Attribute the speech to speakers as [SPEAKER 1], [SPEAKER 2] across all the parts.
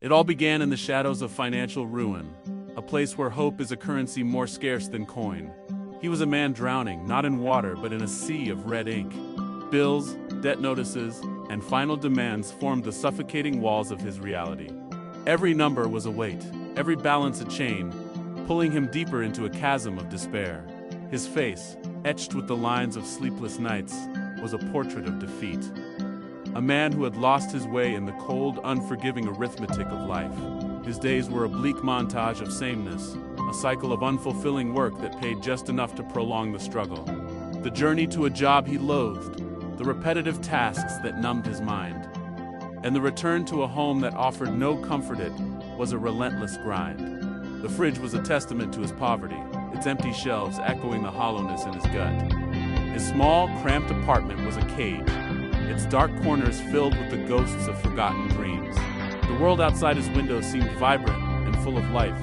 [SPEAKER 1] It all began in the shadows of financial ruin, a place where hope is a currency more scarce than coin. He was a man drowning, not in water, but in a sea of red ink. Bills, debt notices, and final demands formed the suffocating walls of his reality. Every number was a weight, every balance a chain, pulling him deeper into a chasm of despair. His face, etched with the lines of sleepless nights, was a portrait of defeat. A man who had lost his way in the cold, unforgiving arithmetic of life. His days were a bleak montage of sameness, a cycle of unfulfilling work that paid just enough to prolong the struggle. The journey to a job he loathed, the repetitive tasks that numbed his mind, and the return to a home that offered no comfort. It was a relentless grind. The fridge was a testament to his poverty, its empty shelves echoing the hollowness in his gut. His small, cramped apartment was a cage, its dark corners filled with the ghosts of forgotten dreams. The world outside his window seemed vibrant and full of life,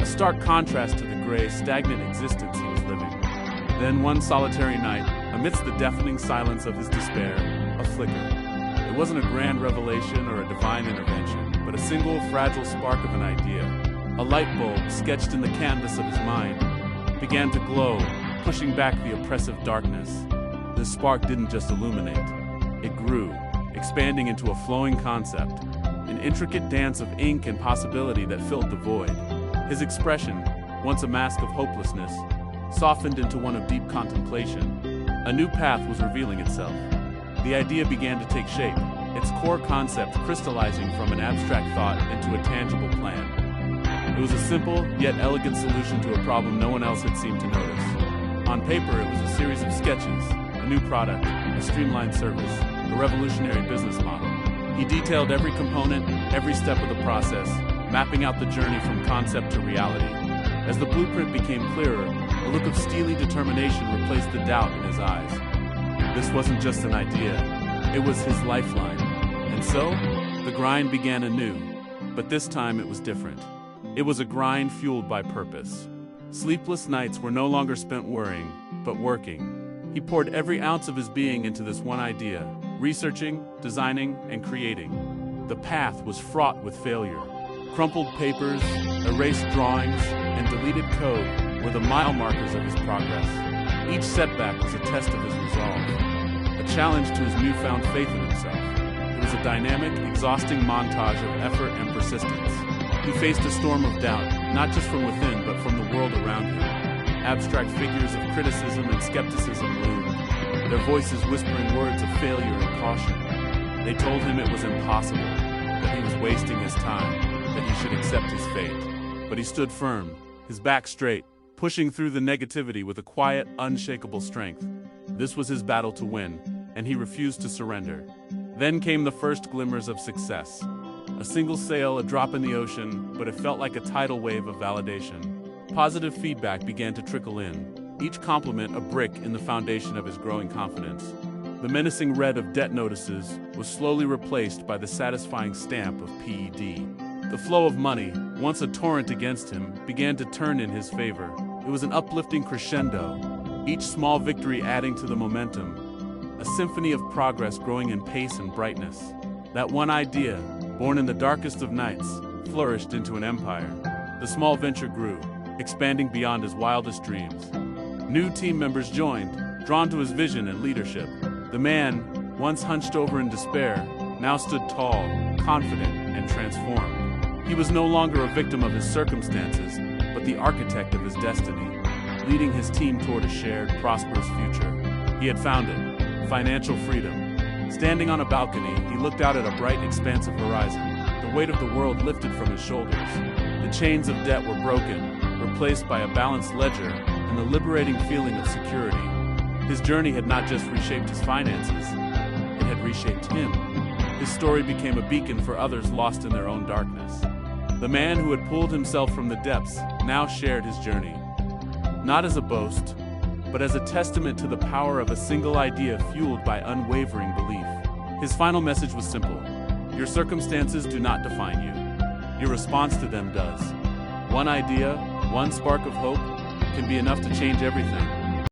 [SPEAKER 1] a stark contrast to the gray, stagnant existence he was living. Then one solitary night, amidst the deafening silence of his despair, a flicker. It wasn't a grand revelation or a divine intervention, but a single fragile spark of an idea. A light bulb, sketched in the canvas of his mind, began to glow, pushing back the oppressive darkness. This spark didn't just illuminate. It grew, expanding into a flowing concept, an intricate dance of ink and possibility that filled the void. His expression, once a mask of hopelessness, softened into one of deep contemplation. A new path was revealing itself. The idea began to take shape, its core concept crystallizing from an abstract thought into a tangible plan. It was a simple, yet elegant solution to a problem no one else had seemed to notice. On paper, it was a series of sketches, a new product, a streamlined service, a revolutionary business model. He detailed every component, every step of the process, mapping out the journey from concept to reality. As the blueprint became clearer, a look of steely determination replaced the doubt in his eyes. This wasn't just an idea, it was his lifeline. And so, the grind began anew, but this time it was different. It was a grind fueled by purpose. Sleepless nights were no longer spent worrying, but working. He poured every ounce of his being into this one idea, researching, designing, and creating. The path was fraught with failure. Crumpled papers, erased drawings, and deleted code were the mile markers of his progress. Each setback was a test of his resolve, a challenge to his newfound faith in himself. It was a dynamic, exhausting montage of effort and persistence. He faced a storm of doubt, not just from within, but from the world around him. Abstract figures of criticism and skepticism loomed, their voices whispering words of failure and caution. They told him it was impossible, that he was wasting his time, that he should accept his fate. But he stood firm, his back straight, pushing through the negativity with a quiet, unshakable strength. This was his battle to win, and he refused to surrender. Then came the first glimmers of success. A single sale, a drop in the ocean, but it felt like a tidal wave of validation. Positive feedback began to trickle in, each compliment a brick in the foundation of his growing confidence. The menacing red of debt notices was slowly replaced by the satisfying stamp of PED. The flow of money, once a torrent against him, began to turn in his favor. It was an uplifting crescendo, each small victory adding to the momentum, a symphony of progress growing in pace and brightness. That one idea, born in the darkest of nights, flourished into an empire. The small venture grew, expanding beyond his wildest dreams. New team members joined, drawn to his vision and leadership. The man, once hunched over in despair, now stood tall, confident, and transformed. He was no longer a victim of his circumstances, but the architect of his destiny, leading his team toward a shared, prosperous future. He had found it, financial freedom. Standing on a balcony, he looked out at a bright, expansive horizon. The weight of the world lifted from his shoulders. The chains of debt were broken, replaced by a balanced ledger and the liberating feeling of security. His journey had not just reshaped his finances, it had reshaped him. His story became a beacon for others lost in their own darkness. The man who had pulled himself from the depths now shared his journey, not as a boast, but as a testament to the power of a single idea fueled by unwavering belief. His final message was simple: your circumstances do not define you. Your response to them does. One idea, one spark of hope, can be enough to change everything.